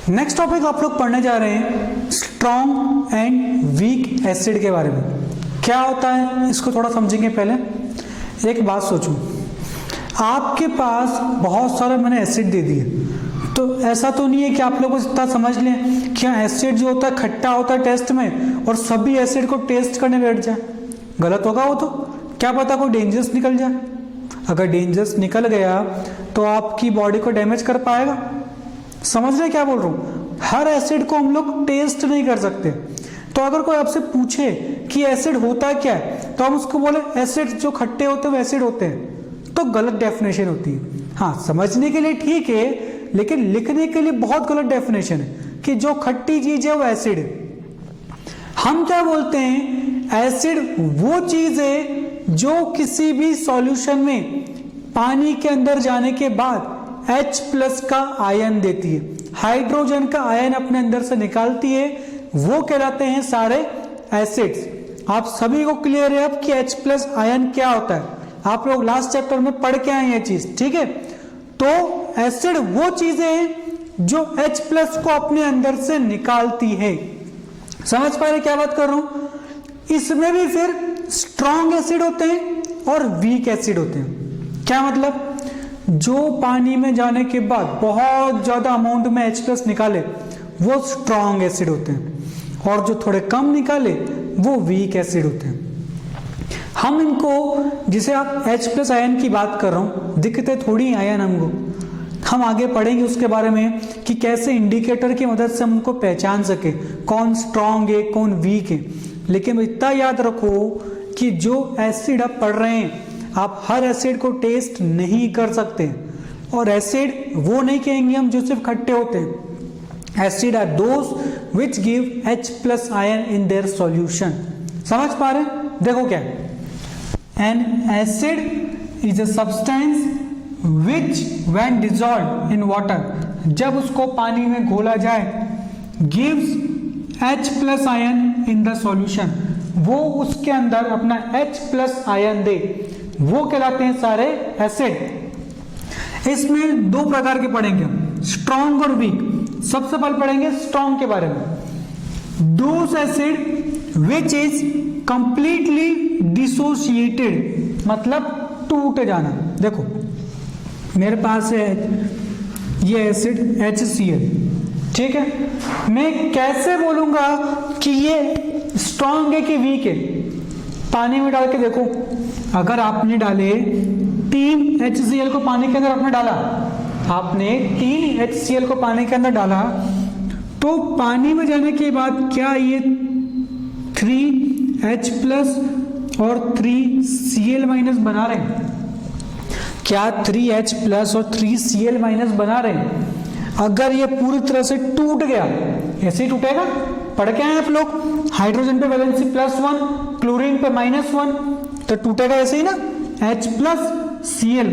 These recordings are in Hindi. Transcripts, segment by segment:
नेक्स्ट टॉपिक आप लोग पढ़ने जा रहे हैं स्ट्रॉन्ग एंड वीक एसिड के बारे में। क्या होता है इसको थोड़ा समझेंगे। पहले एक बात सोचो, आपके पास बहुत सारे मैंने एसिड दे दिए, तो ऐसा तो नहीं है कि आप लोग इतना समझ लें कि एसिड जो होता है खट्टा होता है टेस्ट में और सभी एसिड को टेस्ट करने बैठ जाए। गलत होगा वो तो। क्या पता कोई डेंजरस निकल जाए। अगर डेंजरस निकल गया तो आपकी बॉडी को डैमेज कर पाएगा। समझ रहे क्या बोल रहा हूँ। हर एसिड को हम लोग टेस्ट नहीं कर सकते। तो अगर कोई आपसे पूछे कि एसिड होता क्या है तो हम उसको बोले एसिड जो खट्टे होते हैं वो एसिड होते हैं, तो गलत डेफिनेशन होती है। हाँ, समझने के लिए ठीक है, लेकिन लिखने के लिए बहुत गलत डेफिनेशन है कि जो खट्टी चीज है वो एसिड है। हम क्या बोलते हैं, एसिड वो चीज है जो किसी भी सॉल्यूशन में पानी के अंदर जाने के बाद H+ का आयन देती है, हाइड्रोजन का आयन अपने अंदर से निकालती है, वो कहलाते हैं सारे एसिड्स। आप सभी को क्लियर है अब कि H+ आयन क्या होता है। आप लोग लास्ट चैप्टर में पढ़ के आए ये चीज, ठीक है। तो एसिड वो चीजें हैं जो H+ को अपने अंदर से निकालती है। समझ पा रहे क्या बात कर रहा हूं। इसमें भी फिर स्ट्रॉन्ग एसिड होते हैं और वीक एसिड होते हैं। क्या मतलब, जो पानी में जाने के बाद बहुत ज्यादा अमाउंट में H+ निकाले वो स्ट्रॉन्ग एसिड होते हैं, और जो थोड़े कम निकाले वो वीक एसिड होते हैं। हम इनको, जिसे आप H+ आयन की बात कर रहा हूं, दिखते थोड़ी आयन हमको। हम आगे पढ़ेंगे उसके बारे में कि कैसे इंडिकेटर की मदद से हम उनको पहचान सके कौन स्ट्रॉन्ग है कौन वीक है। लेकिन इतना याद रखो कि जो एसिड आप पढ़ रहे हैं, आप हर एसिड को टेस्ट नहीं कर सकते, और एसिड वो नहीं कहेंगे हम जो सिर्फ खट्टे होते हैं। Acid are those which give H+ ion in their solution. समझ पा रहे हैं। देखो क्या, an acid is a substance which when dissolve in water, जब उसको पानी में घोला जाए, gives H+ ion in the solution, वो उसके अंदर अपना H+ आयन दे, वो कहलाते हैं सारे एसिड। इसमें दो प्रकार के पढ़ेंगे हम, स्ट्रॉन्ग और वीक। सबसे पहले पढ़ेंगे स्ट्रॉन्ग के बारे में। Those acid which is completely dissociated, मतलब टूट जाना। देखो मेरे पास है ये एसिड HCl, ठीक है। मैं कैसे बोलूंगा कि ये स्ट्रॉन्ग है कि वीक है। पानी में डाल के देखो, अगर आपने डाले 3 HCl को पानी के अंदर आपने डाला, आपने 3 HCl को पानी के अंदर डाला, तो पानी में जाने के बाद क्या ये 3H+ और 3Cl- बना रहे हैं? क्या 3H+ और 3Cl- बना रहे हैं? अगर ये पूरी तरह से टूट गया, ऐसे ही टूटेगा। पढ़ के आए आप लोग, हाइड्रोजन पे वैलेंसी +1, क्लोरीन पे -1, तो टूटेगा ऐसे ही ना, H+ Cl-।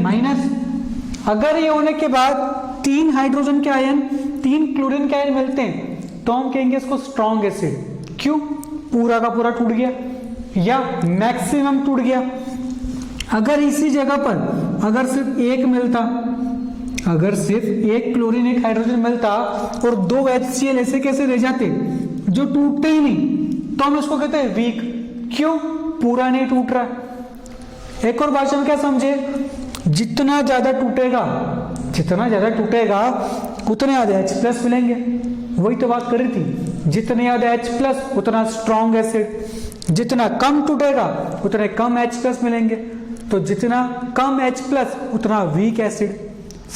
अगर ये होने के बाद 3 हाइड्रोजन के आयन 3 क्लोरीन के आयन मिलते हैं तो हम कहेंगे इसको स्ट्रॉन्ग एसिड। क्यों? पूरा का पूरा टूट गया या मैक्सिमम टूट गया। अगर इसी जगह पर अगर सिर्फ एक मिलता, अगर सिर्फ एक क्लोरीन एक हाइड्रोजन मिलता और 2 HCl ऐसे कैसे रह जाते जो टूटते ही नहीं, तो हम इसको कहते हैं वीक। क्यों? पूरा नहीं टूट रहा। एक और भाषा में क्या समझे, जितना ज्यादा टूटेगा उतने ज्यादा H+ मिलेंगे। वही तो बात कर रही थी, जितने ज्यादा H+ उतना स्ट्रॉन्ग एसिड, जितना कम टूटेगा उतने कम H+ मिलेंगे, तो जितना कम H+ उतना वीक एसिड।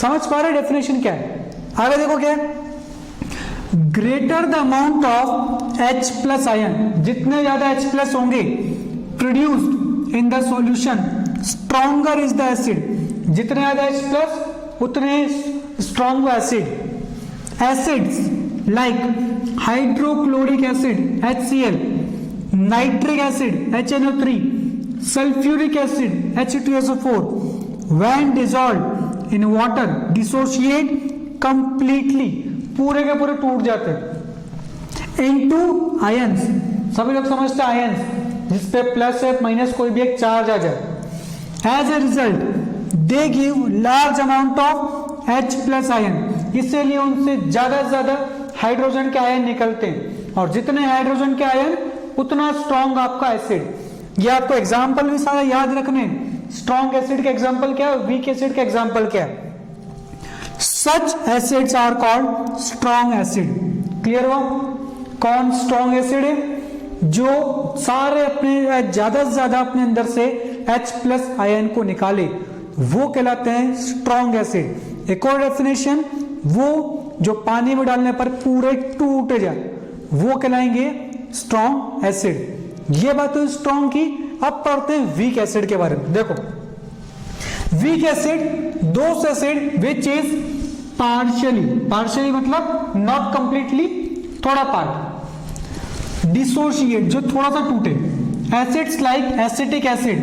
समझ पा रहे डेफिनेशन क्या है। आगे देखो क्या है, greater the amount of H+ ion, जितने ज्यादा H+ होंगे produced in the solution, stronger is the acid. जितने ज्यादा H+ उतने strong acid. Acids like hydrochloric acid HCl, nitric acid HNO3, sulphuric acid H2SO4, when dissolved in water dissociate completely, पूरे के पूरे टूट जाते हैं into ions। सभी लोग समझते हैं आयंस, जिसपे प्लस है माइनस कोई भी एक चार्ज आ जाए। As a result they give large amount of H+ ion, इसीलिए उनसे ज्यादा से ज्यादा हाइड्रोजन के आयन निकलते हैं, और जितने हाइड्रोजन के आयन उतना स्ट्रॉन्ग आपका एसिड। ये आपको एग्जाम्पल भी सारा याद रखने, स्ट्रॉन्ग एसिड का एग्जाम्पल क्या है, वीक एसिड का एग्जाम्पल क्या है। Such acids are called strong acid. Clear हुआ? कौन स्ट्रॉन्ग एसिड है? जो सारे अपने ज्यादा से ज्यादा अपने अंदर से H+ आयन को निकाले, वो कहलाते हैं स्ट्रॉन्ग एसिड। एक और डेफिनेशन, वो जो पानी में डालने पर पूरे टूट जाए, वो कहलाएंगे स्ट्रॉन्ग एसिड। ये बात तो स्ट्रॉन्ग की। अब पढ़ते हैं वीक एसिड के बारे में। देखो, week acid those acid which is partially मतलब नॉट कंप्लीटली, थोड़ा पार्ट, डिसोशिएट जो थोड़ा सा टूटे। Acids like acetic acid,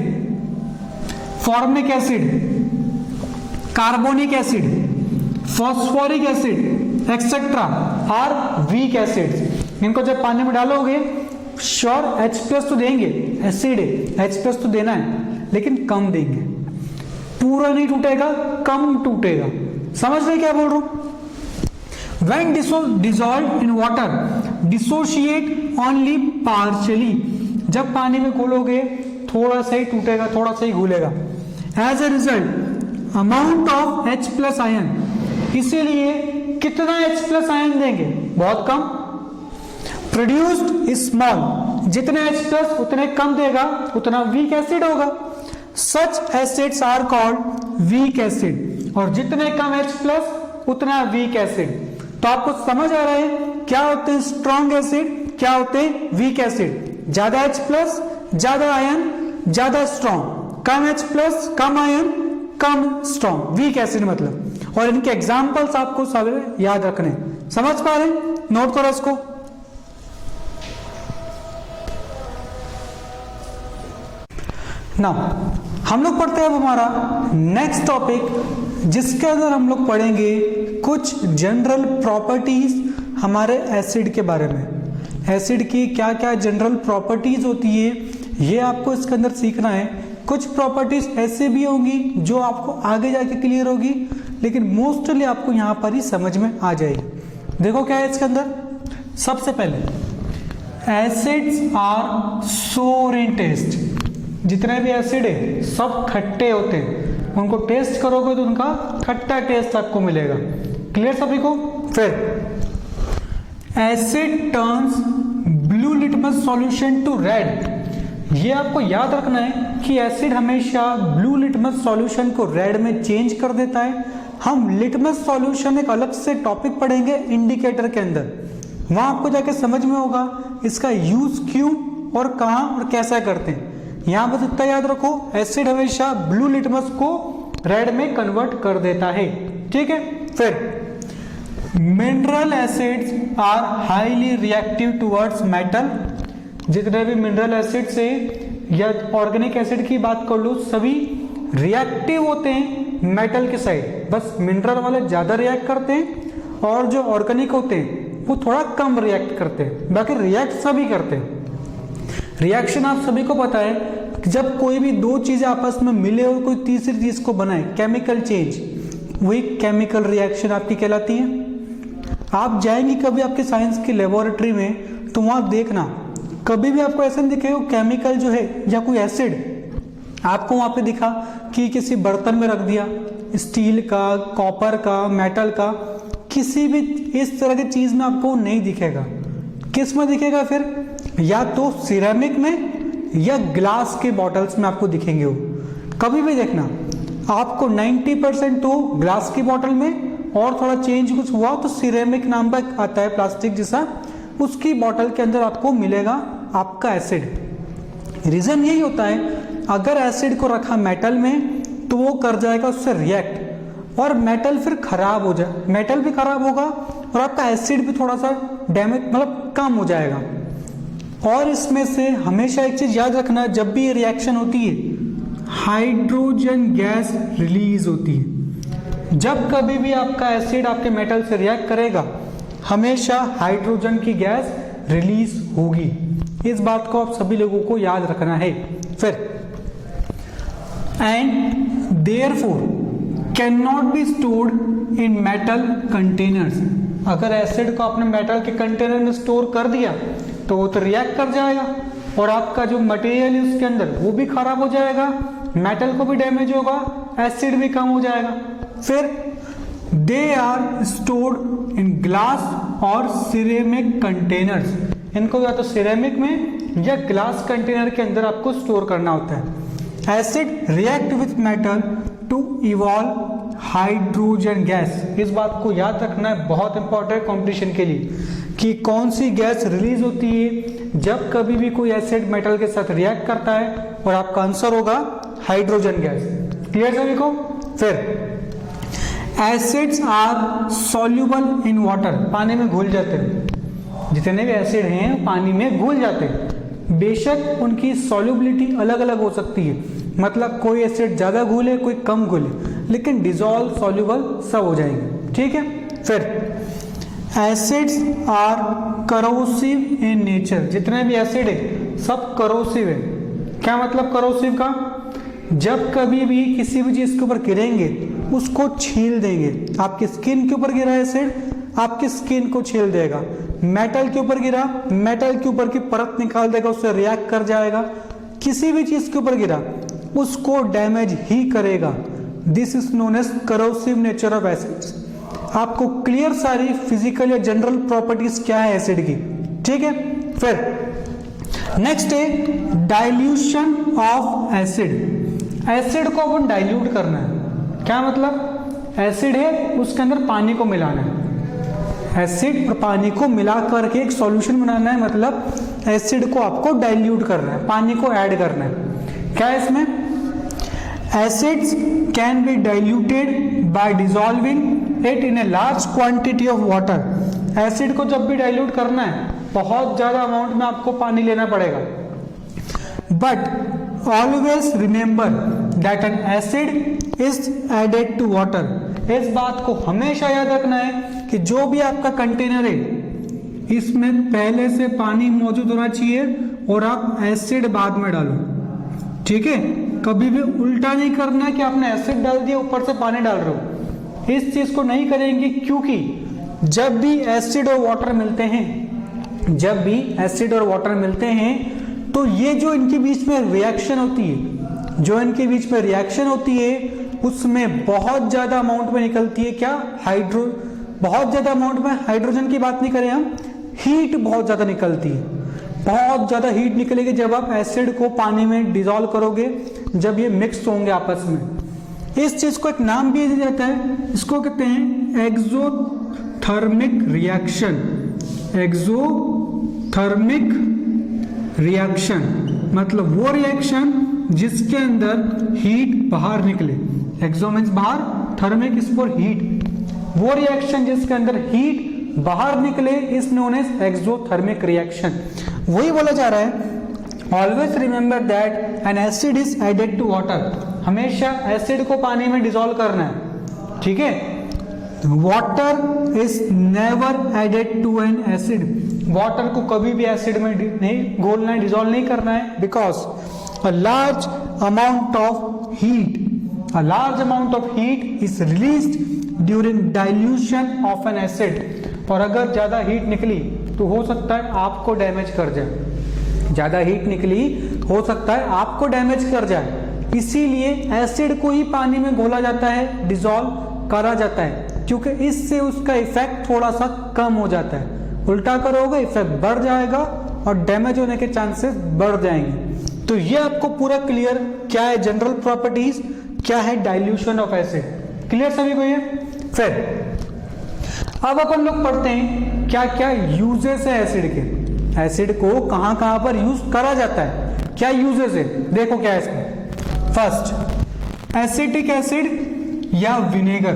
formic acid, carbonic acid, phosphoric acid etcetera are weak acids. इनको जब पानी में डालोगे, श्योर H+ तो देंगे, एसिड है, H+ तो देना है, लेकिन कम देंगे, पूरा नहीं टूटेगा, कम टूटेगा। समझ रहे क्या बोल रहा हूं? When dissolved in water, dissociate only partially। जब पानी में घोलोगे थोड़ा सा ही टूटेगा, थोड़ा सा ही घुलेगा। As a result, amount of H+ ion, इसीलिए कितना H+ आयन देंगे? बहुत कम। Produced स्मॉल, जितने H+ उतने कम देगा, उतना वीक एसिड होगा। Such acids are called weak acid। और जितने कम H+ उतना वीक एसिड। तो आपको समझ आ रहा है क्या होते हैं स्ट्रॉन्ग एसिड, क्या होते हैं वीक एसिड। ज्यादा H+, ज्यादा आयन, ज्यादा स्ट्रॉन्ग, कम H+, कम आयन, कम स्ट्रॉन्ग, वीक एसिड मतलब। और इनके एग्जांपल्स आपको सारे याद रखने। समझ पा रहे हैं? नोट करो इसको। नाउ हम लोग पढ़ते हैं अब हमारा नेक्स्ट टॉपिक, जिसके अंदर हम लोग पढ़ेंगे कुछ जनरल प्रॉपर्टीज हमारे एसिड के बारे में। एसिड की क्या क्या जनरल प्रॉपर्टीज होती है, ये आपको इसके अंदर सीखना है। कुछ प्रॉपर्टीज ऐसे भी होंगी जो आपको आगे जाके क्लियर होगी, लेकिन मोस्टली आपको यहाँ पर ही समझ में आ जाएगी। देखो क्या है इसके अंदर। सबसे पहले एसिड्स आर सोर इन टेस्ट। जितने भी एसिड है सब खट्टे होते हैं, उनको टेस्ट करोगे तो उनका खट्टा टेस्ट आपको मिलेगा। क्लियर सभी को? फिर acid turns blue litmus solution to red. ये आपको याद रखना है कि एसिड हमेशा ब्लू लिटमस सॉल्यूशन को रेड में चेंज कर देता है। हम लिटमस सॉल्यूशन एक अलग से टॉपिक पढ़ेंगे इंडिकेटर के अंदर, वहां आपको जाके समझ में होगा इसका यूज क्यों और कहां और कैसा करते हैं। यहां बस इतना याद रखो, एसिड हमेशा ब्लू लिटमस को रेड में कन्वर्ट कर देता है। ठीक है। फिर mineral acids are highly reactive towards metal. जितने भी मिनरल एसिड्स है या ऑर्गेनिक एसिड की बात कर लो, सभी रिएक्टिव होते हैं मेटल के साइड। बस मिनरल वाले ज्यादा रिएक्ट करते हैं और जो ऑर्गेनिक होते हैं वो थोड़ा कम रिएक्ट करते हैं, बाकी रिएक्ट सभी करते हैं। रिएक्शन आप सभी को पता है कि जब कोई भी दो चीजें आपस में मिले और कोई तीसरी चीज को बनाए, केमिकल चेंज, वही केमिकल रिएक्शन आपकी कहलाती है। आप जाएंगे कभी आपके साइंस की लेबोरेटरी में तो वहां देखना, कभी भी आपको ऐसा नहीं दिखेगा केमिकल जो है या कोई एसिड आपको वहां पे दिखा कि किसी बर्तन में रख दिया, स्टील का, कॉपर का, मेटल का, किसी भी इस तरह की चीज में आपको नहीं दिखेगा। किस में दिखेगा फिर? या तो सिरेमिक में या ग्लास के बॉटल्स में आपको दिखेंगे। वो कभी भी देखना आपको 90% तो ग्लास की बॉटल में, और थोड़ा चेंज कुछ हुआ तो सिरेमिक नाम का आता है प्लास्टिक जैसा, उसकी बॉटल के अंदर आपको मिलेगा आपका एसिड। रीजन यही होता है, अगर एसिड को रखा मेटल में तो वो कर जाएगा उससे रिएक्ट और मेटल फिर खराब हो जाए, मेटल भी खराब होगा और आपका एसिड भी थोड़ा सा डैमेज मतलब कम हो जाएगा। और इसमें से हमेशा एक चीज याद रखना, जब भी ये रिएक्शन होती है हाइड्रोजन गैस रिलीज होती है। जब कभी भी आपका एसिड आपके मेटल से रिएक्ट करेगा हमेशा हाइड्रोजन की गैस रिलीज होगी। इस बात को आप सभी लोगों को याद रखना है। फिर and therefore can not be stored in metal containers. अगर एसिड को आपने मेटल के कंटेनर में स्टोर कर दिया तो वो तो रिएक्ट कर जाएगा और आपका जो मटेरियल है उसके अंदर वो भी खराब हो जाएगा, मेटल को भी डैमेज होगा, एसिड भी कम हो जाएगा। फिर they are stored in glass और सिरेमिक कंटेनर्स। इनको या तो सिरेमिक में या ग्लास कंटेनर के अंदर आपको स्टोर करना होता है। Acid react with metal to evolve hydrogen gas. इस बात को याद रखना है, बहुत इंपॉर्टेंट कंपटीशन के लिए, कि कौन सी गैस रिलीज होती है जब कभी भी कोई एसिड मेटल के साथ रिएक्ट करता है, और आपका आंसर होगा हाइड्रोजन गैस। क्लियर सभी को? फिर acids are soluble in water. पानी में घुल जाते हैं, जितने भी एसिड हैं पानी में घुल जाते हैं। बेशक उनकी सॉल्युबिलिटी अलग अलग हो सकती है, मतलब कोई एसिड ज्यादा घुले कोई कम घुले, लेकिन डिजॉल्व सॉल्युबल सब हो जाएंगे। ठीक है। फिर acids are corrosive in nature. जितने भी एसिड है सब करोसिव है। क्या मतलब करोसिव का? जब कभी भी किसी भी चीज के ऊपर गिरेंगे उसको छील देंगे। आपकी स्किन के ऊपर गिरा एसिड, आपकी स्किन को छील देगा। मेटल के ऊपर गिरा, मेटल के ऊपर की परत निकाल देगा, उससे रिएक्ट कर जाएगा। किसी भी चीज के ऊपर गिरा उसको डैमेज ही करेगा। This is known as corrosive nature of acids. आपको क्लियर सारी फिजिकल या जनरल प्रॉपर्टीज क्या है एसिड की। ठीक है। फिर नेक्स्ट है डाइल्यूशन ऑफ एसिड। एसिड को अपन डाइल्यूट करना है। क्या मतलब? एसिड है उसके अंदर पानी को मिलाना है। एसिड और पानी को मिला करके एक सॉल्यूशन बनाना है, मतलब एसिड को आपको डाइल्यूट करना है, पानी को ऐड करना है। क्या है इसमें? Acids can be diluted bye dissolving it in a large quantity of water. Acid को जब भी डाइल्यूट करना है बहुत ज्यादा अमाउंट में आपको पानी लेना पड़ेगा। But always remember that an acid is added to water. इस बात को हमेशा याद रखना है कि जो भी आपका कंटेनर है इसमें पहले से पानी मौजूद होना चाहिए और आप एसिड बाद में डालो। ठीक है। कभी भी उल्टा नहीं करना है कि आपने एसिड डाल दिया ऊपर से पानी डाल रहे हो। इस चीज को नहीं करेंगे, क्योंकि जब भी एसिड और वाटर मिलते हैं, जब भी एसिड और वाटर मिलते हैं तो ये जो इनके बीच में रिएक्शन होती है, जो इनके बीच में रिएक्शन होती है उसमें बहुत ज्यादा अमाउंट में निकलती है क्या? बहुत ज्यादा अमाउंट में हाइड्रोजन की बात नहीं करें हम, हीट बहुत ज्यादा निकलती है। बहुत ज्यादा हीट निकलेगी जब आप एसिड को पानी में डिसॉल्व करोगे, जब ये मिक्स होंगे आपस में। इस चीज को एक नाम भी दिया जाता है, इसको कहते हैं एक्सोथर्मिक रिएक्शन। एक्सोथर्मिक रिएक्शन मतलब वो रिएक्शन जिसके अंदर हीट बाहर निकले। एक्सो मीन्स बाहर, थर्मिक इज फॉर हीट। वो रिएक्शन जिसके अंदर हीट बाहर निकले is known as exothermic reaction. वही बोला जा रहा है, always remember that an acid is added to water. हमेशा एसिड को पानी में डिसॉल्व करना है। ठीक है। Water is never added to an acid. Water को कभी भी एसिड में नहीं घोलना है, डिसॉल्व नहीं करना है, because a large amount of heat is released during dilution of N acid. और अगर ज्यादा हीट निकली तो हो सकता है आपको डैमेज कर जाए। ज्यादा हीट निकली हो सकता है आपको डैमेज कर जाए। इसीलिए एसिड को ही पानी में घोला जाता है, डिसॉल्व करा जाता है, क्योंकि इससे उसका इफेक्ट थोड़ा सा कम हो जाता है। उल्टा करोगे इफेक्ट बढ़ जाएगा और डैमेज होने के चांसेस बढ़ जाएंगे। तो ये आपको पूरा क्लियर क्या है जनरल प्रॉपर्टीज, क्या है डाइल्यूशन ऑफ एसिड। क्लियर सभी को ये? फिर अब अपन लोग पढ़ते हैं क्या क्या यूजेस है एसिड के। एसिड को कहां कहां पर यूज करा जाता है, क्या यूजेस है, देखो क्या है इसमें। फर्स्ट, एसिटिक एसिड या विनेगर।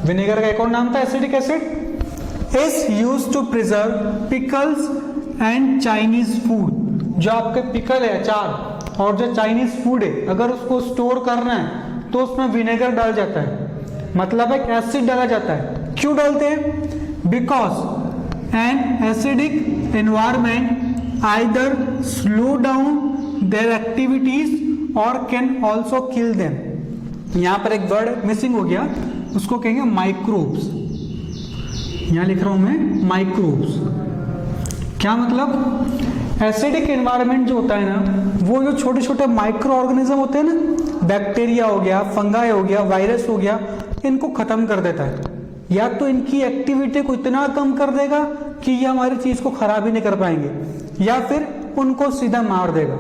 विनेगर का एक और नाम था acetic acid. Is use to preserve pickles and Chinese food. जो आपके पिकल है, अचार, और जो चाइनीज फूड है, अगर उसको स्टोर करना है तो उसमें विनेगर डाल जाता है, मतलब एक एसिड डाला जाता है। क्यों डालते हैं? Because an acidic environment either slow down their activities और कैन ऑल्सो किल देम। यहां पर एक वर्ड मिसिंग हो गया, उसको कहेंगे माइक्रोब्स। यहां लिख रहा हूं मैं माइक्रोब्स। क्या मतलब? एसिडिक एनवायरनमेंट जो होता है ना, वो जो छोटे छोटे माइक्रो ऑर्गेनिज्म होते हैं ना, बैक्टीरिया हो गया, फंगाई हो गया, वायरस हो गया, इनको खत्म कर देता है। या तो इनकी एक्टिविटी को इतना कम कर देगा कि ये हमारी चीज को खराब ही नहीं कर पाएंगे, या फिर उनको सीधा मार देगा।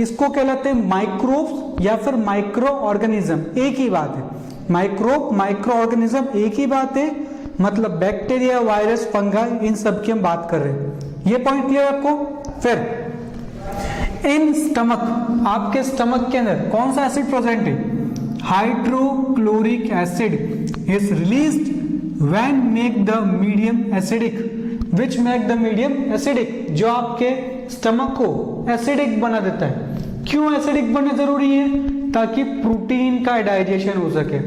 इसको कहलाते हैं माइक्रोब्स या फिर माइक्रो ऑर्गेनिज्म। एक ही बात है, माइक्रोब माइक्रो ऑर्गेनिज्म एक ही बात है, मतलब बैक्टीरिया, वायरस, फंगाई, इन सब की हम बात कर रहे हैं। ये पॉइंट क्लियर आपको? फिर इन स्टमक, आपके स्टमक के अंदर कौन सा एसिड प्रेजेंट है? Hydrochloric acid is released when make the medium acidic, which make the medium acidic, जो आपके स्टमक को एसिडिक बना देता है। क्यों एसिडिक बनना जरूरी है? ताकि प्रोटीन का डाइजेशन हो सके।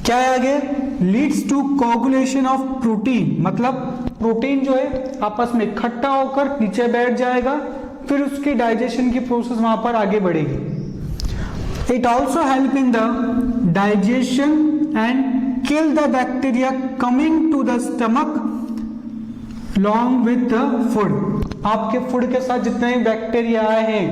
क्या है आगे? Leads to coagulation of protein, मतलब प्रोटीन जो है आपस में इकट्ठा होकर नीचे बैठ जाएगा, फिर उसकी डाइजेशन की प्रोसेस वहां पर आगे बढ़ेगी। It also help in the digestion and kill the bacteria coming to the stomach along with the food। आपके फूड के साथ जितने भी बैक्टीरिया आए हैं,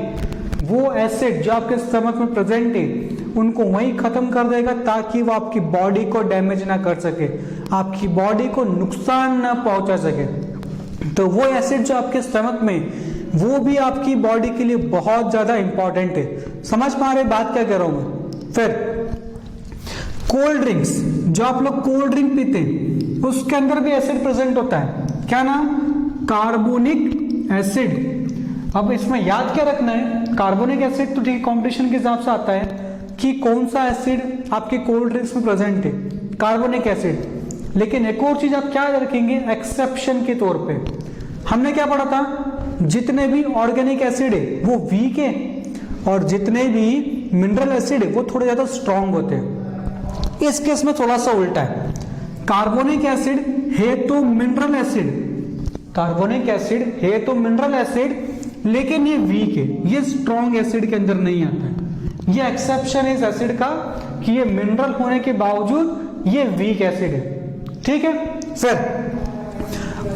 वो एसिड जो आपके स्टमक में प्रेजेंट है उनको वहीं खत्म कर देगा, ताकि वो आपकी बॉडी को डैमेज ना कर सके, आपकी बॉडी को नुकसान ना पहुंचा सके। तो वो एसिड जो आपके स्टमक में, वो भी आपकी बॉडी के लिए बहुत ज्यादा इंपॉर्टेंट है। समझ पा रहे बात क्या कह रहा हूं मैं? फिर कोल्ड ड्रिंक्स, जो आप लोग कोल्ड ड्रिंक पीते हैं उसके अंदर भी एसिड प्रेजेंट होता है। क्या नाम? Carbonic acid. अब इसमें याद क्या रखना है? कार्बोनिक एसिड तो ठीक कॉम्पिटिशन के हिसाब से आता है कि कौन सा एसिड आपके कोल्ड ड्रिंक्स में प्रेजेंट है, कार्बोनिक एसिड। लेकिन एक और चीज आप क्या रखेंगे एक्सेप्शन के तौर पे? हमने क्या पढ़ा था? जितने भी ऑर्गेनिक एसिड है वो वीक है, और जितने भी मिनरल एसिड है वो थोड़े ज्यादा स्ट्रांग होते हैं। इस केस में थोड़ा सा उल्टा है। कार्बोनिक एसिड है तो मिनरल एसिड, कार्बोनिक एसिड है तो मिनरल एसिड, लेकिन ये वीक है, ये स्ट्रॉन्ग एसिड के अंदर नहीं आता है। ये एक्सेप्शन है इस एसिड का कि ये मिनरल होने के बावजूद ये वीक एसिड है। ठीक है। फिर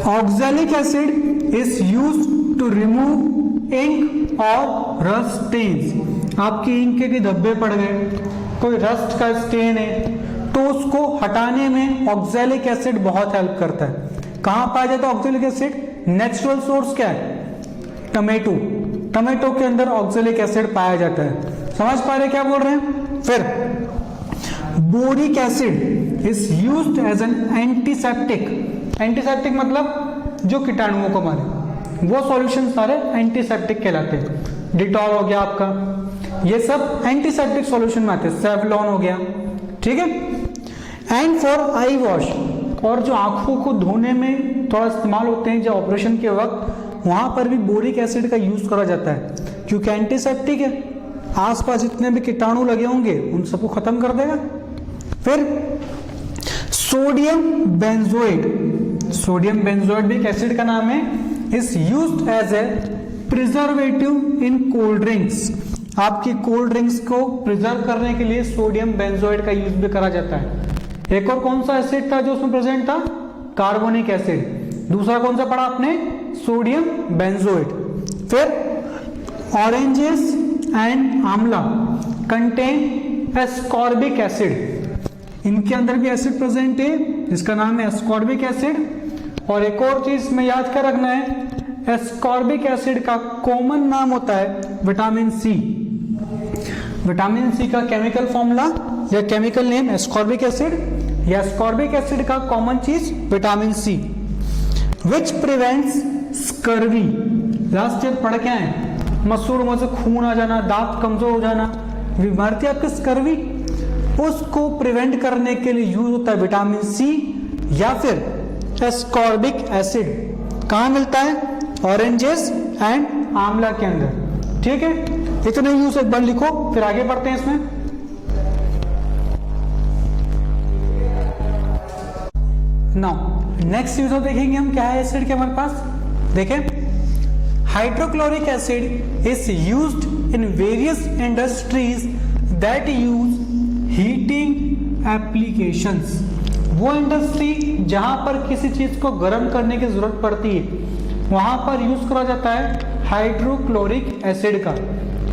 oxalic acid is used to remove ink और रस्ट स्टेन्स। आपकी इंक के धब्बे पड़ गए, कोई रस्ट का स्टेन है, तो उसको हटाने में ऑक्सैलिक एसिड बहुत हेल्प करता है। कहां पाया जाता है ऑक्सैलिक एसिड? नेचुरल सोर्स क्या है? टमेटो। टमेटो के अंदर ऑक्सैलिक एसिड पाया जाता है। समझ पा रहे क्या बोल रहे हैं? फिर boric acid is used as an antiseptic. Antiseptic मतलब जो कीटाणुओं को मारे, वो सॉल्यूशन सारे एंटीसेप्टिक कहलाते हैं। डिटॉल हो गया आपका, ये सब एंटीसेप्टिक सॉल्यूशन में आते हैं। सेवलॉन हो गया, ठीक है। एंड फॉर आई वॉश, और जो आंखों को धोने में थोड़ा इस्तेमाल होते हैं, जो ऑपरेशन के वक्त, वहां पर भी बोरिक एसिड का यूज करा जाता है, क्योंकि एंटीसेप्टिक है, आसपास जितने भी कीटाणु लगे होंगे उन सबको खत्म कर देगा। फिर सोडियम बेंजोएट, सोडियम बेंजोएट भी एक एसिड का नाम है, is used as a preservative in cold drinks. आपकी कोल्ड ड्रिंक्स को प्रिजर्व करने के लिए सोडियम बेंजोएट का यूज भी करा जाता है। एक और कौन सा एसिड था जो उसमें प्रेजेंट था? Carbonic acid. दूसरा कौन सा पढ़ा आपने? Sodium benzoate. फिर ऑरेंजेस एंड आंवला कंटेन एस्कॉर्बिक एसिड। इनके अंदर भी एसिड प्रेजेंट है जिसका नाम है एस्कॉर्बिक एसिड। और एक और चीज में याद क्या रखना है, एस्कॉर्बिक एसिड का कॉमन नाम होता है विटामिन सी। विटामिन सी का केमिकल फॉर्मूला या केमिकल नेम एस्कॉर्बिक एसिड, या एस्कॉर्बिक एसिड का कॉमन चीज vitamin C, which prevents scurvy. Last year पढ़ क्या है? मसूड़ों से खून आ जाना, दांत कमजोर हो जाना, बीमारी आपकी स्कर्वी, उसको प्रिवेंट करने के लिए यूज होता है विटामिन सी या फिर एस्कॉर्बिक एसिड। कहां मिलता है? ऑरेंजेस एंड आंवला के अंदर। ठीक है, इतने यूज एक बार लिखो, फिर आगे बढ़ते हैं इसमें। नाउ नेक्स्ट यूज देखेंगे हम, क्या है एसिड के हमारे पास। देखें, hydrochloric acid is used in various industries that use heating applications, वो इंडस्ट्री जहां पर किसी चीज को गर्म करने की जरूरत पड़ती है वहां पर यूज करा जाता है हाइड्रोक्लोरिक एसिड का।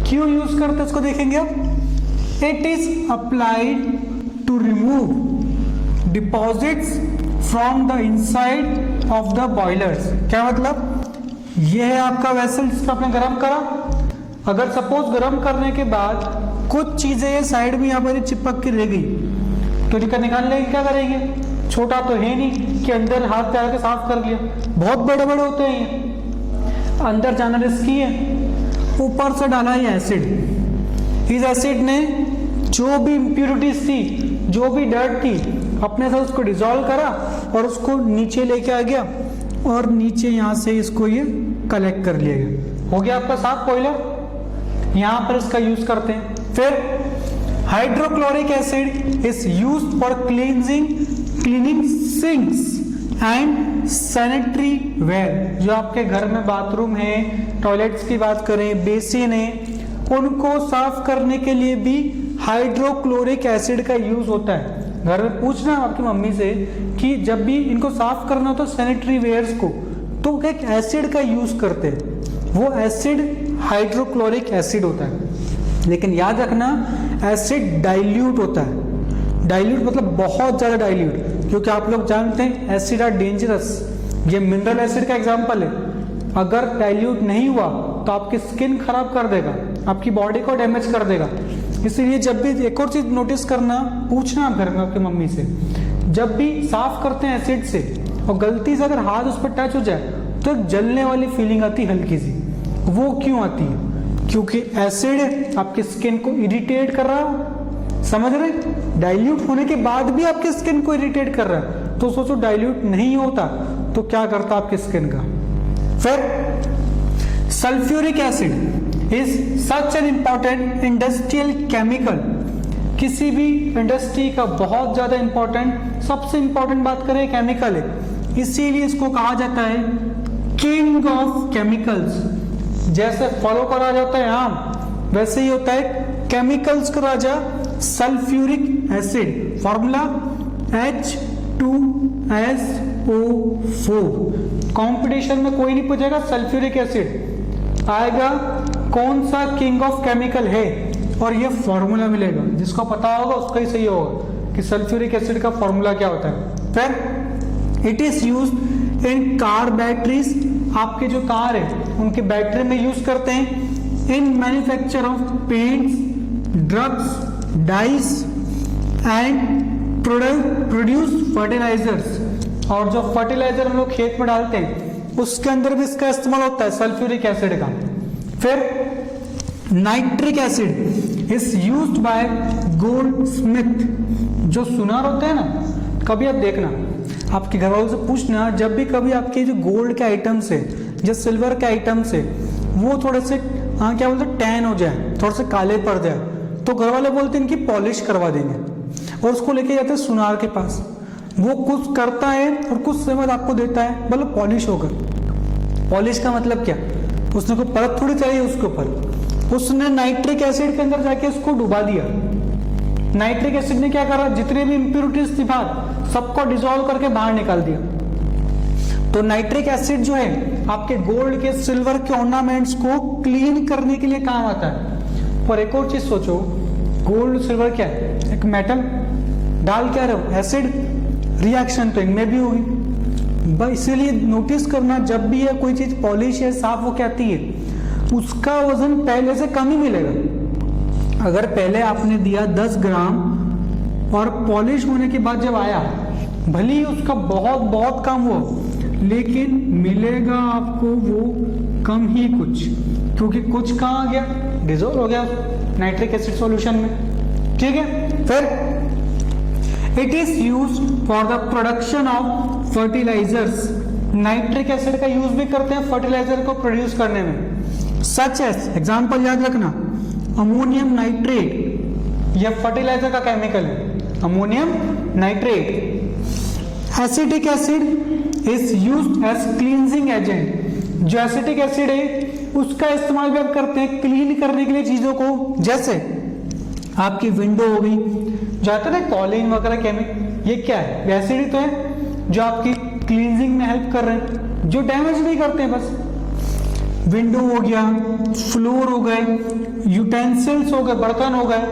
क्यों यूज करते हैं इसको देखेंगे अब। It is applied to remove deposits from the inside of the boilers. क्या मतलब, ये है आपका वेसल जिसको आपने गर्म करा। अगर सपोज गर्म करने के बाद कुछ चीजें साइड में यहाँ पर चिपक के रह गई तो निकालने के क्या करेंगे, छोटा तो है नहीं कि अंदर हाथ डाल के साफ कर लिया, बहुत बड़े बड़े होते हैं ये, अंदर जाना रिस्की है। ऊपर से डाला ये एसिड, इस एसिड ने जो भी इम्प्यूरिटीज थी, जो भी डर्ट थी, अपने से उसको डिसॉल्व करा और उसको नीचे लेके आ गया और नीचे यहाँ से इसको ये कलेक्ट कर लिया गया। हो गया आपका साफ बॉयलर, यहाँ पर इसका यूज करते हैं। फिर hydrochloric acid is used for cleaning sinks and sanitary ware. जो आपके घर में बाथरूम है, टॉयलेट्स की बात करें, बेसिन है, उनको साफ करने के लिए भी हाइड्रोक्लोरिक एसिड का यूज होता है। घर में पूछना आपकी मम्मी से कि जब भी इनको साफ करना हो तो सैनिटरी वेयर्स को, तो एक एसिड का यूज करते हैं, वो एसिड हाइड्रोक्लोरिक एसिड होता है। लेकिन याद रखना एसिड डाइल्यूट होता है। डाइल्यूट मतलब बहुत ज्यादा डाइल्यूट, क्योंकि आप लोग जानते हैं एसिड आर डेंजरस, ये मिनरल एसिड का एग्जांपल है। अगर डाइल्यूट नहीं हुआ तो आपकी स्किन खराब कर देगा, आपकी बॉडी को डैमेज कर देगा। इसीलिए जब भी एक और चीज नोटिस करना, पूछना आप घर में आपकी मम्मी से, जब भी साफ करते हैं एसिड से और गलती से अगर हाथ उस पर टच हो जाए तो एक जलने वाली फीलिंग आती है हल्की सी। वो क्यों आती है? क्योंकि एसिड आपकी स्किन को इरिटेट कर रहा है। समझ रहे? डाइल्यूट होने के बाद भी आपकी स्किन को इरिटेट कर रहा है, तो सोचो डाइल्यूट नहीं होता तो क्या करता आपकी स्किन का। फिर sulphuric acid is such an important industrial chemical. किसी भी इंडस्ट्री का बहुत ज्यादा इंपॉर्टेंट, सबसे इंपॉर्टेंट बात करें केमिकल है, इसीलिए इसको कहा जाता है किंग ऑफ केमिकल्स। जैसे फलों का राजा होता है आम, वैसे ही होता है केमिकल्स का राजा sulphuric acid. Formula H2SO4। Competition में कोई नहीं पूछेगा सल्फ्यूरिक एसिड आएगा कौन सा किंग ऑफ केमिकल है, और ये फॉर्मूला मिलेगा। जिसको पता होगा उसका ही सही होगा कि सल्फ्यूरिक एसिड का फॉर्मूला क्या होता है। फिर it is used in car batteries, आपके जो कार है उनके बैटरी में यूज करते हैं। In manufacture of paints, drugs, dyes and produce fertilizers. और जो फर्टिलाइजर हम लोग खेत में डालते हैं उसके अंदर भी इसका इस्तेमाल होता है सल्फ्यूरिक एसिड का। फिर nitric acid is used by gold Smith. जो सुनार होते हैं ना, कभी आप देखना, आपके घर वालों से पूछना, जब भी कभी आपके जो गोल्ड के आइटम्स है, जो सिल्वर के आइटम्स है, वो थोड़े से क्या बोलते हैं टैन हो जाए, थोड़े से काले पड़ जाए, तो घर वाले बोलते हैं इनकी पॉलिश करवा देंगे और उसको लेके जाते हैं सुनार के पास। वो कुछ करता है और कुछ समय आपको देता है, मतलब पॉलिश होकर। पॉलिश का मतलब क्या, उसने कोई परत थोड़ी चाहिए उसके ऊपर, उसने नाइट्रिक एसिड के अंदर जाके उसको डुबा दिया। नाइट्रिक एसिड ने क्या करा, जितने भी इंप्योरिटीज थी बाहर सबको डिसॉल्व करके बाहर निकाल दिया। तो नाइट्रिक एसिड जो है आपके गोल्ड के, सिल्वर के ऑर्नामेंट्स को क्लीन करने के लिए काम आता है। और एक और चीज सोचो, गोल्ड सिल्वर क्या है, एक मेटल, डाल क्या रहे हो एसिड, रिएक्शन तो इनमें भी होगी। इसीलिए नोटिस करना, जब भी है कोई चीज पॉलिश है, साफ होके आती है, उसका वजन पहले से कम ही मिलेगा। अगर पहले आपने दिया 10 ग्राम और पॉलिश होने के बाद जब आया, भले ही उसका बहुत बहुत कम हो, लेकिन मिलेगा आपको वो कम ही कुछ, क्योंकि कुछ कहाँ आ गया, डिसॉल्व हो गया नाइट्रिक एसिड सॉल्यूशन में। ठीक है। फिर it is used for the production of fertilizers. Nitric acid का यूज भी करते हैं फर्टिलाइजर को प्रोड्यूस करने में। सच एज एग्जांपल याद रखना, अमोनियम नाइट्रेट, यह फर्टिलाइजर का केमिकल है, ammonium nitrate. Acetic acid is used as cleansing agent. जो एसिटिक एसिड है उसका इस्तेमाल भी आप करते हैं क्लीन करने के लिए चीजों को। जैसे आपकी विंडो हो गई, जाता है ना कॉलिन वगैरह केमिकल, ये क्या है? एसिड ही तो है जो आपकी क्लींजिंग में हेल्प कर रहे हैं, जो डैमेज नहीं करते हैं। बस विंडो हो गया, फ्लोर हो गए, यूटेंसिल्स हो गए, बर्तन हो गए,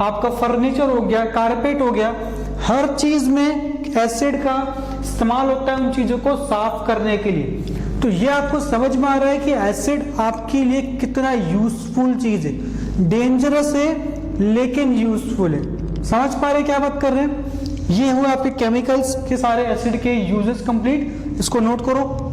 आपका फर्नीचर हो गया, कारपेट हो गया, हर चीज में एसिड का इस्तेमाल होता है उन चीजों को साफ करने के लिए। तो ये आपको समझ में आ रहा है कि एसिड आपके लिए कितना यूजफुल चीज है, डेंजरस है लेकिन यूजफुल है। समझ पा रहे क्या बात कर रहे हैं? ये हुए आपके केमिकल्स के सारे एसिड के यूजेस कंप्लीट, इसको नोट करो।